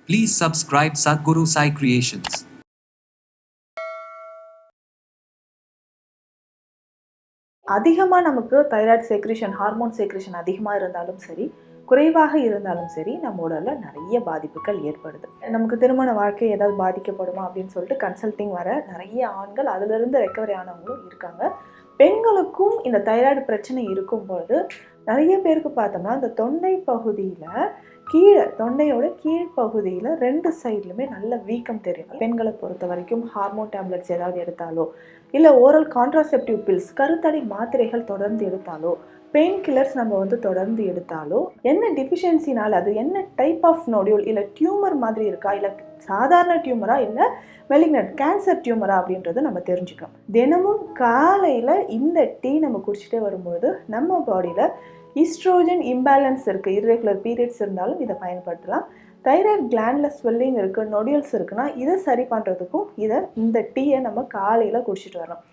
Please subscribe Sadhguru Sai Creations. அதிகமாக நமக்கு thyroid secretion hormone secretion அதிகமாக இருந்தாலும் சரி, குறைவாக இருந்தாலும் சரி, நம்ம உடலில் நிறைய பாதிப்புகள் ஏற்படுது. நமக்கு திருமண வாழ்க்கை ஏதாவது பாதிக்கப்படுமா அப்படின்னு சொல்லிட்டு கன்சல்டிங் வர நிறைய ஆண்கள் அதிலிருந்து ரெக்கவரி ஆனவங்களும் இருக்காங்க. பெண்களுக்கும் இந்த தைராய்டு பிரச்சனை இருக்கும்பொழுது நிறைய பேருக்கு பார்த்தோம்னா இந்த தொண்டை பகுதியில் தொண்டையோட கீழ்ப்பகுதியில் 2 சைட்லுமே நல்ல வீக்கம் தெரியும். பெண்களை பொறுத்த வரைக்கும் ஹார்மோன் டேப்லெட்ஸ் ஏதாவது எடுத்தாலோ, இல்லை ஓரல் கான்ட்ராசெப்டிவ் பில்ஸ் கருத்தடை மாத்திரைகள் தொடர்ந்து எடுத்தாலோ, பெயின் கில்லர்ஸ் நம்ம தொடர்ந்து எடுத்தாலோ, என்ன டிஃபிஷியன்சினால, அது என்ன டைப் ஆஃப் நோடியூல், இல்லை டியூமர் மாதிரி இருக்கா, இல்லை சாதாரண டியூமரா, இல்லை மெலிக்னன்ட் கேன்சர் டியூமரா அப்படின்றத நம்ம தெரிஞ்சுக்கணும். தினமும் காலையில் இந்த டீ நம்ம குடிச்சிட்டே வரும்போது நம்ம பாடியில் ஈஸ்ட்ரோஜன் இம்பேலன்ஸ் இருக்குது, இர்ரெகுலர் பீரியட்ஸ் இருந்தாலும் இதை பயன்படுத்தலாம். தைராய்டு கிளாண்டில் ஸ்வெல்லிங் இருக்குது, நொடியூல்ஸ் இருக்குன்னா இதை சரி பண்ணுறதுக்கும் இந்த டீயை நம்ம காலையில் குடிச்சிட்டு வரணும்.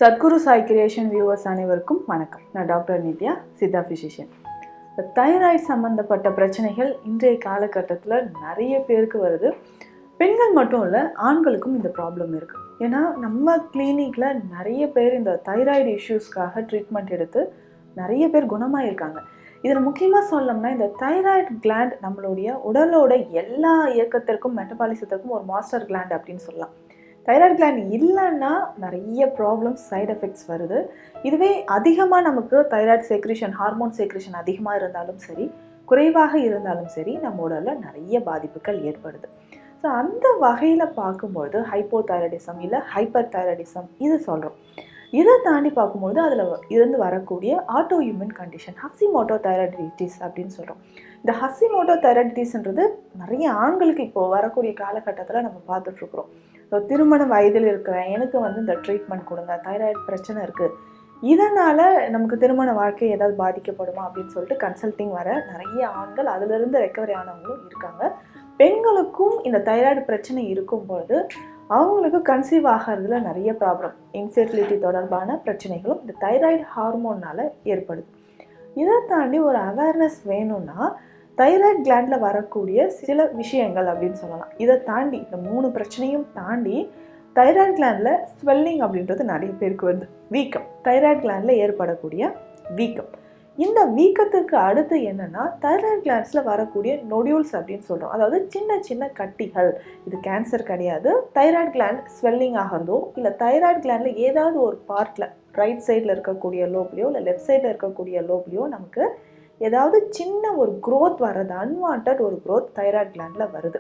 சத்குரு சாய் கிரியேஷன் வியூவர்ஸ் அனைவருக்கும் வணக்கம். நான் doctor Nithya, Siddha physician. Thyroid சம்மந்தப்பட்ட பிரச்சனைகள் இன்றைய காலகட்டத்தில் நிறைய பேருக்கு வருது. பெண்கள் மட்டும் இல்லை, ஆண்களுக்கும் இந்த ப்ராப்ளம் இருக்குது. ஏன்னா நம்ம கிளினிக்கில் நிறைய பேர் இந்த தைராய்டு இஷ்யூஸ்க்காக ட்ரீட்மெண்ட் எடுத்து நிறைய பேர் குணமாக இருக்காங்க. இதில் முக்கியமாக சொல்லணும்னா, இந்த தைராய்டு கிளாண்ட் நம்மளுடைய உடலோட எல்லா இயக்கத்திற்கும் மெட்டபாலிசத்திற்கும் ஒரு மாஸ்டர் கிளாண்ட் அப்படின்னு சொல்லலாம். தைராய்டு கிளாண்ட் இல்லைன்னா நிறைய ப்ராப்ளம்ஸ், சைட் எஃபெக்ட்ஸ் வருது. இதுவே அதிகமாக நமக்கு தைராய்டு செக்ரேஷன் ஹார்மோன் செக்ரேஷன் அதிகமாக இருந்தாலும் சரி, குறைவாக இருந்தாலும் சரி, நம்ம உடலில் நிறைய பாதிப்புகள் ஏற்படுது. ஸோ அந்த வகையில் பார்க்கும்பொழுது ஹைப்போதைராய்டிசம் இல்லை ஹைப்பர் தைராய்டிசம் இது சொல்கிறோம். இதை தாண்டி பார்க்கும்போது அதில் இருந்து வரக்கூடிய ஆட்டோ இம்யூன் கண்டிஷன் ஹசிமோட்டோ தைராய்டிட்டிஸ் அப்படின்னு சொல்கிறோம். இந்த ஹசிமோட்டோ தைராய்டிட்டிஸ்ன்றது நிறைய ஆண்களுக்கு இப்போது வரக்கூடிய காலகட்டத்தில் நம்ம பார்த்துட்ருக்குறோம். ஸோ திருமண வயதில் இருக்கிறேன், எனக்கு இந்த ட்ரீட்மெண்ட் கொடுங்க, தைராய்டு பிரச்சனை இருக்குது, இதனால் நமக்கு திருமண வாழ்க்கை ஏதாவது பாதிக்கப்படுமா அப்படின்னு சொல்லிட்டு கன்சல்டிங் வர நிறைய ஆண்கள் அதிலிருந்து ரெக்கவரி ஆனவங்களும் இருக்காங்க. பெண்களுக்கும் இந்த தைராய்டு பிரச்சனை இருக்கும்போது அவங்களுக்கு கன்சீவ் ஆகிறதுல நிறைய ப்ராப்ளம், இன்ஃபெர்டிலிட்டி தொடர்பான பிரச்சனைகளும் இந்த தைராய்டு ஹார்மோனால் ஏற்படுது. இதை தாண்டி ஒரு அவேர்னஸ் வேணும்னா தைராய்டு கிளாண்டில் வரக்கூடிய சில விஷயங்கள் அப்படின்னு சொல்லலாம். இதை தாண்டி இந்த 3 பிரச்சனையும் தாண்டி தைராய்டு கிளாண்டில் ஸ்வெல்லிங் அப்படின்றது நிறைய பேருக்கு வருது. வீக்கம், தைராய்டு கிளாண்டில் ஏற்படக்கூடிய வீக்கம். இந்த வீக்கத்துக்கு அடுத்து என்னென்னா தைராய்டு கிளாண்ட்ஸில் வரக்கூடிய நொடியூல்ஸ் அப்படின்னு சொல்கிறோம். அதாவது சின்ன சின்ன கட்டிகள். இது கேன்சர் கிடையாது. தைராய்டு கிளாண்ட் ஸ்வெல்லிங் ஆகிறதோ, இல்லை தைராய்டு கிளாண்டில் ஏதாவது ஒரு பார்ட்டில் ரைட் சைடில் இருக்கக்கூடிய லோப்லையோ இல்லை லெஃப்ட் சைடில் இருக்கக்கூடிய லோப்லையோ நமக்கு ஏதாவது சின்ன ஒரு க்ரோத் வர்றது, அன்வான்ட் ஒரு க்ரோத் தைராய்டு கிளாண்டில் வருது.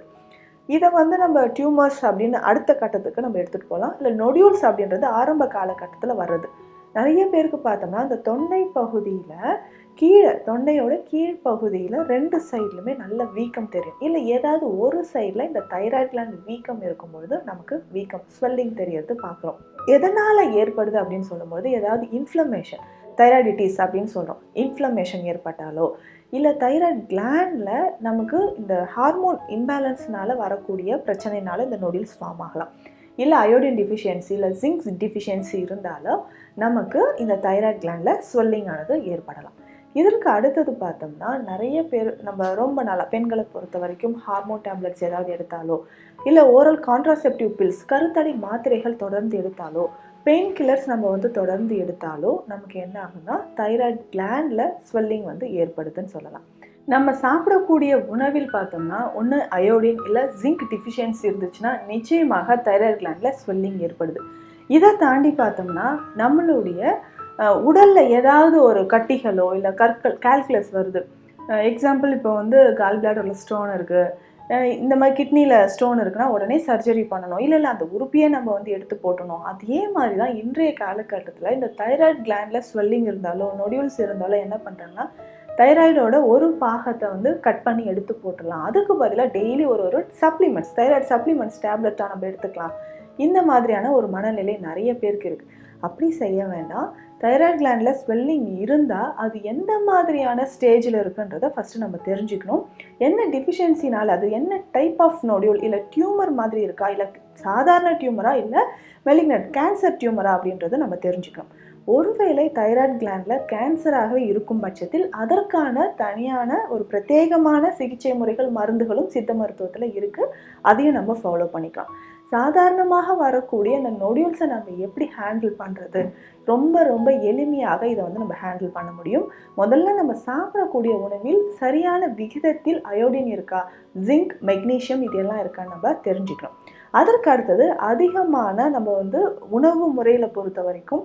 இதை நம்ம டியூமர்ஸ் அப்படின்னு அடுத்த கட்டத்துக்கு நம்ம எடுத்துகிட்டு போகலாம். இல்லை நொடியூல்ஸ் அப்படின்றது ஆரம்ப காலகட்டத்தில் வர்றது. நிறைய பேருக்கு பார்த்தோம்னா இந்த தொண்டை பகுதியில் தொண்டையோட கீழ்ப்பகுதியில் 2 சைட்லுமே நல்ல வீக்கம் தெரியும். இல்லை ஏதாவது ஒரு சைடில் இந்த தைராய்டு கிளாண்ட் வீக்கம் இருக்கும்பொழுது நமக்கு வீக்கம், ஸ்வெல்லிங் தெரியறது பார்க்குறோம். எதனால் ஏற்படுது அப்படின்னு சொல்லும்போது ஏதாவது இன்ஃப்ளமேஷன், தைராய்டிட்டிஸ் அப்படின்னு சொல்கிறோம், இன்ஃப்ளமேஷன் ஏற்பட்டாலோ, இல்லை தைராய்டு கிளாண்டில் நமக்கு இந்த ஹார்மோன் இம்பேலன்ஸ்னால வரக்கூடிய பிரச்சனைனால இந்த நொடியூல்ஸ் ஃபார்ம் ஆகலாம். இல்லை அயோடின் டிஃபிஷியன்சி இல்லை ஜிங்க் டிஃபிஷியன்சி இருந்தாலும் நமக்கு இந்த தைராய்டு கிளாண்டில் ஸ்வெல்லிங் ஆனது ஏற்படலாம். இதற்கு அடுத்தது பார்த்தோம்னா நிறைய பேர் நம்ம ரொம்ப நாளாக பெண்களை பொறுத்த வரைக்கும் ஹார்மோன் டேப்லெட்ஸ் ஏதாவது எடுத்தாலோ, இல்லை ஓரல் கான்ட்ராசெப்டிவ் பில்ஸ் கருத்தடை மாத்திரைகள் தொடர்ந்து எடுத்தாலோ, பெயின் கில்லர்ஸ் நம்ம தொடர்ந்து எடுத்தாலோ நமக்கு என்ன ஆகுதுன்னா தைராய்டு கிளாண்டில் ஸ்வெல்லிங் ஏற்படுதுன்னு சொல்லலாம். நம்ம சாப்பிடக்கூடிய உணவில் பார்த்தோம்னா ஒன்று அயோடின் இல்லை ஜிங்க் டிஃபிஷியன்சி இருந்துச்சுன்னா நிச்சயமாக தைராய்டு கிளாண்டில் ஸ்வெல்லிங் ஏற்படுது. இதை தாண்டி பார்த்தோம்னா நம்மளுடைய உடலில் ஏதாவது ஒரு கட்டிகளோ இல்லை கால்குலஸ் வருது. எக்ஸாம்பிள் இப்போ கால் பிளாடரில் ஸ்டோன் இருக்குது, இந்த மாதிரி கிட்னியில் ஸ்டோன் இருக்குன்னா உடனே சர்ஜரி பண்ணணும், இல்லை அந்த உறுப்பியை நம்ம எடுத்து போட்டணும். அதே மாதிரி தான் இன்றைய காலகட்டத்தில் இந்த தைராய்டு கிளாண்டில் ஸ்வெல்லிங் இருந்தாலோ நொடியூல்ஸ் இருந்தாலோ என்ன பண்ணுறாங்கன்னா தைராய்டோட ஒரு பாகத்தை கட் பண்ணி எடுத்து போட்டுடலாம். அதுக்கு பதிலாக டெய்லி ஒரு சப்ளிமெண்ட்ஸ், தைராய்டு சப்ளிமெண்ட்ஸ் டேப்லெட்டாக நம்ம எடுத்துக்கலாம். இந்த மாதிரியான ஒரு மனநிலை நிறைய பேருக்கு இருக்குது. அப்படி செய்ய வேண்டாம். தைராய்டு கிளாண்டில் ஸ்வெல்லிங் இருந்தால் அது எந்த மாதிரியான ஸ்டேஜில் இருக்குன்றதை ஃபஸ்ட்டு நம்ம தெரிஞ்சுக்கணும். என்ன டிஃபிஷியன்சினால், அது என்ன டைப் ஆஃப் நோடியூல், இல்லை டியூமர் மாதிரி இருக்கா, இல்லை சாதாரண டியூமரா, இல்லை மெலிக்னன்ட் கேன்சர் டியூமரா அப்படின்றத நம்ம தெரிஞ்சுக்கணும். ஒருவேளை தைராய்டு கிளாண்டில் கேன்சராக இருக்கும் பட்சத்தில் அதற்கான தனியான ஒரு பிரத்யேகமான சிகிச்சை முறைகள், மருந்துகளும் சித்த மருத்துவத்தில் இருக்குது. அதையும் நம்ம ஃபாலோ பண்ணிக்கலாம். சாதாரணமாக வரக்கூடிய அந்த நொடியூல்ஸை நம்ம எப்படி ஹேண்டில் பண்ணுறது, ரொம்ப ரொம்ப எளிமையாக இதை நம்ம ஹேண்டில் பண்ண முடியும். முதல்ல நம்ம சாப்பிடக்கூடிய உணவில் சரியான விகிதத்தில் அயோடின் இருக்கா, ஜிங்க், மெக்னீஷியம் இதெல்லாம் இருக்கான்னு நம்ம தெரிஞ்சுக்கணும். அதற்கு அடுத்தது அதிகமான நம்ம உணவு முறையில் பொறுத்த வரைக்கும்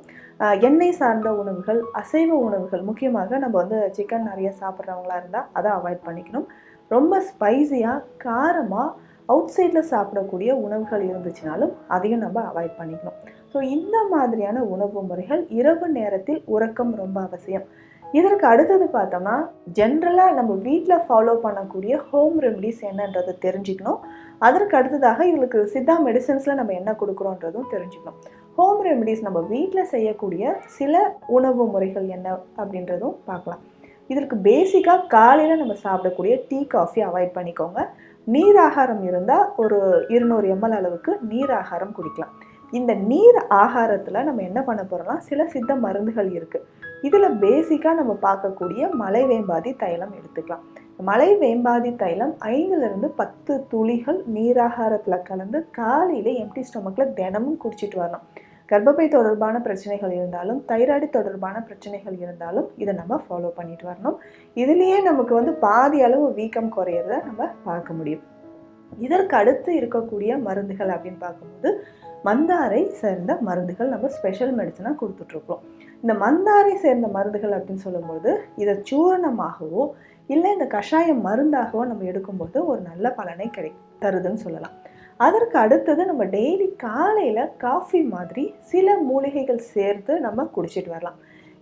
எண்ணெய் சார்ந்த உணவுகள், அசைவ உணவுகள், முக்கியமாக நம்ம சிக்கன் நிறைய சாப்பிட்றவங்களா இருந்தால் அதை அவாய்ட் பண்ணிக்கணும். ரொம்ப ஸ்பைஸியாக, காரமாக அவுட் சைடில் சாப்பிடக்கூடிய உணவுகள் இருந்துச்சுனாலும் அதையும் நம்ம அவாய்ட் பண்ணிக்கணும். ஸோ இந்த மாதிரியான உணவு முறைகள், இரவு நேரத்தில் உறக்கம் ரொம்ப அவசியம். இதற்கு அடுத்தது பார்த்தோம்னா, ஜென்ரலாக நம்ம வீட்டில் ஃபாலோ பண்ணக்கூடிய ஹோம் ரெமடிஸ் என்னன்றதை தெரிஞ்சுக்கணும். அதற்கு அடுத்ததாக இவங்களுக்கு சித்தா மெடிசன்ஸில் நம்ம என்ன கொடுக்குறோன்றதும் தெரிஞ்சுக்கணும். ஹோம் ரெமடிஸ் நம்ம வீட்டில் செய்யக்கூடிய சில உணவு முறைகள் என்ன அப்படின்றதும் பார்க்கலாம். இதற்கு பேசிக்காக காலையில் நம்ம சாப்பிடக்கூடிய டீ, காஃபி அவாய்ட் பண்ணிக்கோங்க. நீர் ஆகாரம் இருந்தால் ஒரு 200 ml அளவுக்கு நீர் ஆகாரம் குடிக்கலாம். இந்த நீர் ஆகாரத்தில் நம்ம என்ன பண்ண போகிறோம்னா, சில சித்த மருந்துகள் இருக்குது. இதில் பேசிக்காக நம்ம பார்க்கக்கூடிய மலைவேம்பாதி தைலம் எடுத்துக்கலாம். மலைவேம்பாதி தைலம் 5 to 10 துளிகள் நீராகாரத்தில் கலந்து காலையில் எம்டி ஸ்டொமக்கில் தினமும் குடிச்சிட்டு வரணும். கர்ப்பப்பை தொடர்பான பிரச்சனைகள் இருந்தாலும், தைராய்டு தொடர்பான பிரச்சனைகள் இருந்தாலும் இதை நம்ம ஃபாலோ பண்ணிட்டு வரணும். இதுலேயே நமக்கு பாதி அளவு வீக்கம் குறையிறத நம்ம பார்க்க முடியும். இதற்கு அடுத்து இருக்கக்கூடிய மருந்துகள் அப்படின்னு பார்க்கும்போது மந்தாரை சேர்ந்த மருந்துகள் நம்ம ஸ்பெஷல் மெடிசனாக கொடுத்துட்ருக்கோம். இந்த மந்தாரை சேர்ந்த மருந்துகள் அப்படின்னு சொல்லும்போது இதை சூரணமாகவோ இல்லை இந்த கஷாயம் மருந்தாகவோ நம்ம எடுக்கும்போது ஒரு நல்ல பலனை தருதுன்னு சொல்லலாம். அதற்கு அடுத்தது நம்ம டெய்லி காலையில் காஃபி மாதிரி சில மூலிகைகள் சேர்த்து நம்ம குடிச்சிட்டு வரலாம்.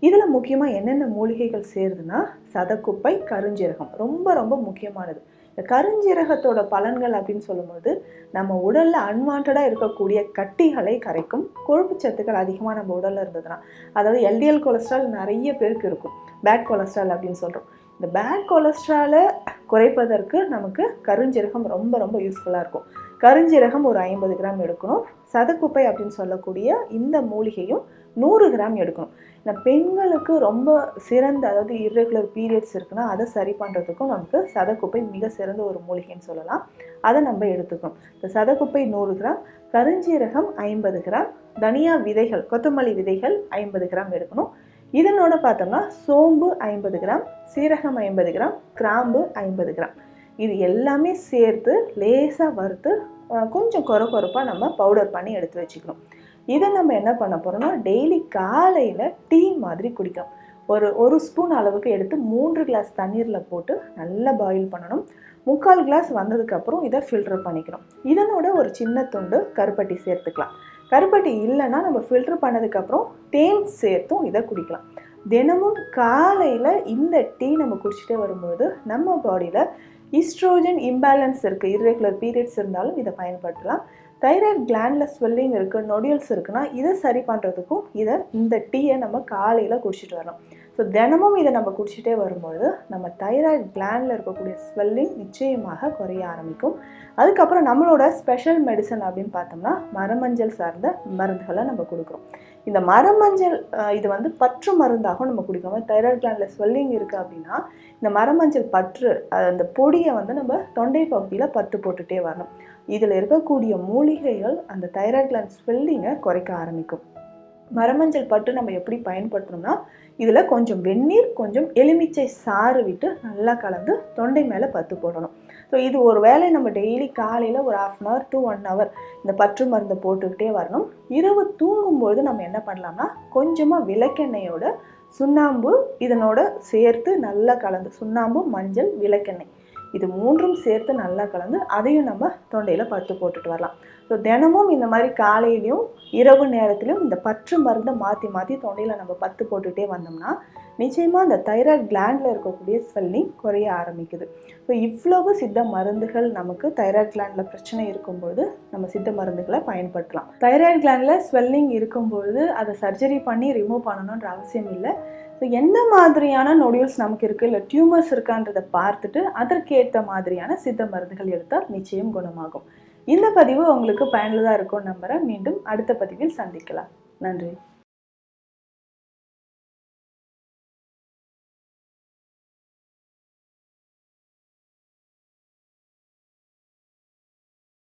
இதில் முக்கியமாக என்னென்ன மூலிகைகள் சேருதுன்னா, சதக்குப்பை, கருஞ்சீரகம் ரொம்ப ரொம்ப முக்கியமானது. இந்த கருஞ்சீரகத்தோட பலன்கள் அப்படின்னு சொல்லும்போது நம்ம உடலில் அன்வான்டாக இருக்கக்கூடிய கட்டிகளை கரைக்கும். கொழுப்பு சத்துக்கள் அதிகமாக நம்ம உடலில் இருந்ததுன்னா, அதாவது எல்டிஎல் கொலஸ்ட்ரால் நிறைய பேருக்கு இருக்கும், பேட் கொலஸ்ட்ரால் அப்படின்னு சொல்கிறோம். இந்த பேட் கொலஸ்ட்ராலை குறைப்பதற்கு நமக்கு கருஞ்சீரகம் ரொம்ப ரொம்ப யூஸ்ஃபுல்லாக இருக்கும். கருஞ்சீரகம் ஒரு 50 கிராம் எடுக்கணும். சதக்குப்பை அப்படின்னு சொல்லக்கூடிய இந்த மூலிகையும் 100 கிராம் எடுக்கணும். இந்த பெண்களுக்கு ரொம்ப சிறந்த, அதாவது இர்ரெகுலர் பீரியட்ஸ் இருக்குன்னா அதை சரி பண்ணுறதுக்கும் நமக்கு சதக்குப்பை மிக சிறந்த ஒரு மூலிகைன்னு சொல்லலாம். அதை நம்ம எடுத்துக்கணும். இந்த சதக்குப்பை 100 கிராம், கருஞ்சீரகம் 50 கிராம், தனியா விதைகள், கொத்தமல்லி விதைகள் 50 கிராம் எடுக்கணும். இதனோட பார்த்தோம்னா சோம்பு 50 கிராம், சீரகம் 50 கிராம், கிராம்பு 50 கிராம். இது எல்லாமே சேர்த்து லேசாக வறுத்து கொஞ்சம் கொரப்பாக நம்ம பவுடர் பண்ணி எடுத்து வச்சுக்கணும். இதை நம்ம என்ன பண்ண போகிறோம்னா, டெய்லி காலையில் டீ மாதிரி குடிக்கணும். ஒரு ஸ்பூன் அளவுக்கு எடுத்து 3 கிளாஸ் தண்ணீரில் போட்டு நல்லா பாயில் பண்ணணும். 3/4 கிளாஸ் வந்ததுக்கப்புறம் இதை ஃபில்டர் பண்ணிக்கணும். இதனோட ஒரு சின்ன துண்டு கருப்பட்டி சேர்த்துக்கலாம். கருப்பட்டி இல்லைன்னா நம்ம ஃபில்டர் பண்ணதுக்கப்புறம் தேன் சேர்த்தும் இதை குடிக்கலாம். தினமும் காலையில் இந்த டீ நம்ம குடிச்சிட்டே வரும்போது நம்ம பாடியில் ஈஸ்ட்ரோஜன் இம்பேலன்ஸ் இருக்குது, இர்ரெகுலர் பீரியட்ஸ் இருந்தாலும் இதை பயன்படுத்தலாம். தைராய்டு கிளாண்டில் ஸ்வெல்லிங் இருக்குது, நொடியூல்ஸ் இருக்குன்னா இதை சரி பண்ணுறதுக்கும் இந்த டீயை நம்ம காலையில் குடிச்சிட்டு வரணும். ஸோ தினமும் இதை நம்ம குடிச்சிட்டே வரும்போது நம்ம தைராய்டு கிளாண்டில் இருக்கக்கூடிய ஸ்வெல்லிங் நிச்சயமாக குறைய ஆரம்பிக்கும். அதுக்கப்புறம் நம்மளோட ஸ்பெஷல் மெடிசன் அப்படின்னு பார்த்தோம்னா மரமஞ்சள் சார்ந்த மருந்துகளை நம்ம கொடுக்குறோம். இந்த மரமஞ்சள் இது பற்று மருந்தாகவும் நம்ம குடிக்கணும். தைராய்டு கிளாண்டில் ஸ்வெல்லிங் இருக்குது அப்படின்னா இந்த மரமஞ்சள் பற்று, அந்த பொடியை நம்ம தொண்டை பகுதியில் பற்று போட்டுகிட்டே வரணும். இதில் இருக்கக்கூடிய மூலிகைகள் அந்த தைராய்டு கிளாண்ட் ஸ்வெல்லிங்கை குறைக்க ஆரம்பிக்கும். மரமஞ்சள் பட்டு நம்ம எப்படி பயன்படுத்தணும்னா, இதில் கொஞ்சம் வெந்நீர், கொஞ்சம் எலுமிச்சை சாறு விட்டு நல்லா கலந்து தொண்டை மேலே பத்து போடணும். ஸோ இது ஒரு வேளை நம்ம டெய்லி காலையில் ஒரு 1/2 hour to 1 hour இந்த பற்று மருந்தை போட்டுக்கிட்டே வரணும். இரவு தூங்கும்போது நம்ம என்ன பண்ணலாம்னா, கொஞ்சமாக விளக்கெண்ணெயோட சுண்ணாம்பு இதனோட சேர்த்து நல்லா கலந்து, சுண்ணாம்பு, மஞ்சள், விளக்கெண்ணெய் இது 3ம் சேர்த்து நல்லா கலந்து அதையும் நம்ம தொண்டையில் பத்து போட்டுட்டு வரலாம். ஸோ தினமும் இந்த மாதிரி காலையிலையும் இரவு நேரத்துலையும் இந்த பற்று மருந்தை மாற்றி மாற்றி தொண்டையில் நம்ம பத்து போட்டுகிட்டே வந்தோம்னா நிச்சயமாக அந்த தைராய்டு கிளாண்டில் இருக்கக்கூடிய ஸ்வெல்லிங் குறைய ஆரம்பிக்குது. ஸோ இவ்வளவு சித்த மருந்துகள் நமக்கு தைராய்டு கிளாண்டில் பிரச்சனை இருக்கும்பொழுது நம்ம சித்த மருந்துகளை பயன்படுத்தலாம். தைராய்டு கிளாண்டில் ஸ்வெல்லிங் இருக்கும்பொழுது அதை சர்ஜரி பண்ணி ரிமூவ் பண்ணணுன்ற அவசியம் இல்லை. ஸோ எந்த மாதிரியான நொடியூல்ஸ் நமக்கு இருக்குது இல்லை டியூமர்ஸ் இருக்கான்றதை பார்த்துட்டு அதற்கேற்ற மாதிரியான சித்த மருந்துகள் எடுத்தால் நிச்சயம் குணமாகும். இந்த பதிவு உங்களுக்கு பயனுள்ளதாக இருக்கும்னு நம்புகிறேன். மீண்டும் அடுத்த பதிவில் சந்திக்கலாம். நன்றி.